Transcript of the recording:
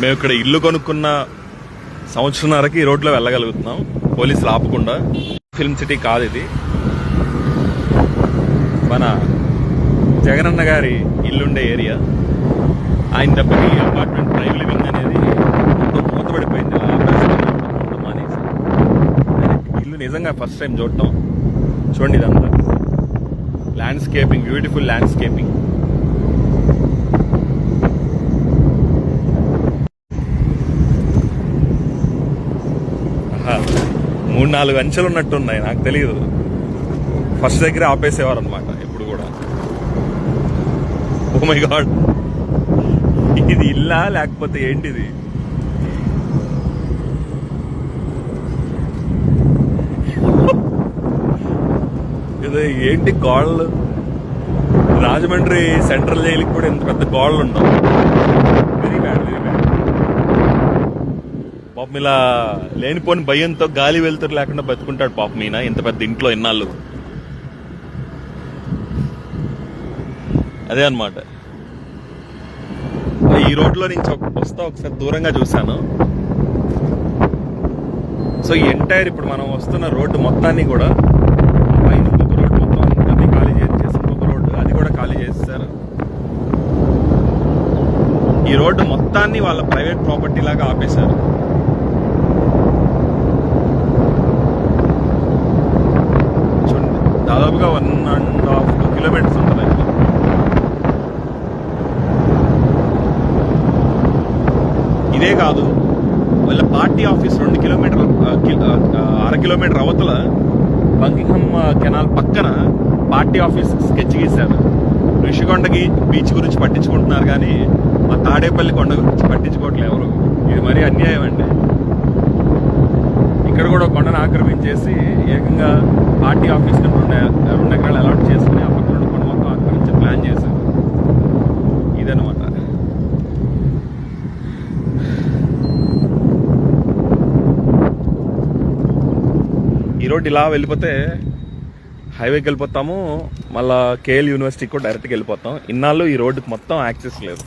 మేము ఇక్కడ ఇల్లు కొనుక్కున్న సంవత్సరంన్నరకి ఈ రోడ్లో వెళ్ళగలుగుతున్నాం పోలీసులు ఆపకుండా. ఫిల్మ్ సిటీ కాదు ఇది, మన జగనన్న గారి ఇల్లుండే ఏరియా. ఆయన దెబ్బకి అపార్ట్మెంట్ ప్రైమ్ లివింగ్ అనేది మూతపడిపోయింది. మానేసి ఇల్లు నిజంగా ఫస్ట్ టైం చూడటం. చూడండి ఇదంతా ల్యాండ్స్కేపింగ్, బ్యూటిఫుల్ ల్యాండ్స్కేపింగ్. మూడు నాలుగు అంచెలు ఉన్నట్టున్నాయి, నాకు తెలియదు. ఫస్ట్ దగ్గర ఆపేసేవారు అనమాట ఎప్పుడు కూడా. ఓ మై గాడ్, ఇది ఇల్లా లేకపోతే ఏంటిది? ఇది ఏంటి గోడలు? రాజమండ్రి సెంట్రల్ జైలుకి కూడా ఇంత పెద్ద గోడలు ఉండవు. Very bad, very bad. పాపం ఇలా లేనిపోని భయంతో గాలి వెళ్తురు లేకుండా బతుకుంటాడు పాపం ఈయన ఇంత పెద్ద ఇంట్లో ఇన్నాళ్ళు. అదే అనమాట. ఈ రోడ్లో నుంచి వస్తా ఒకసారి దూరంగా చూశాను. సో ఈ ఎంటైర్ ఇప్పుడు మనం వస్తున్న రోడ్డు మొత్తాన్ని కూడా పైన ఇంకొక రోడ్డు మొత్తం అన్ని ఖాళీ చేసి ఇంకొక రోడ్డు అది కూడా ఖాళీ చేసేసారు. ఈ రోడ్డు మొత్తాన్ని వాళ్ళ ప్రైవేట్ ప్రాపర్టీ లాగా ఆపేశారు. చూడండి, దాదాపుగా 1.5-2 కిలోమీటర్స్ ఉంటుంది. ఇదే కాదు, వాళ్ళ పార్టీ ఆఫీస్ 2 కిలోమీటర్లు, 1/2 కిలోమీటర్ అవతల బంకింగ్హమ్ కెనాల్ పక్కన పార్టీ ఆఫీస్ స్కెచ్ గీశారు. ఋషికొండకి బీచ్ గురించి పట్టించుకుంటున్నారు కానీ మా తాడేపల్లి కొండ గురించి పట్టించుకోవట్లేదు ఎవరు. ఇది మరీ అన్యాయం అండి. ఇక్కడ కూడా కొండను ఆక్రమించేసి ఏకంగా పార్టీ ఆఫీస్ కి 2 ఎకరాలు అలాట్ చేసుకుని ఆ పక్కన కొండ మొత్తం ఆక్రమించి ప్లాన్ చేశారు. ఇదనమాట. ఈ రోడ్ ఇలా వెళ్ళిపోతే హైవేకి వెళ్ళిపోతాము, మళ్ళా కేఎల్ యూనివర్సిటీకి కూడా డైరెక్ట్గా వెళ్ళిపోతాం. ఇన్నాళ్ళు ఈ రోడ్డుకి మొత్తం యాక్సెస్ లేదు.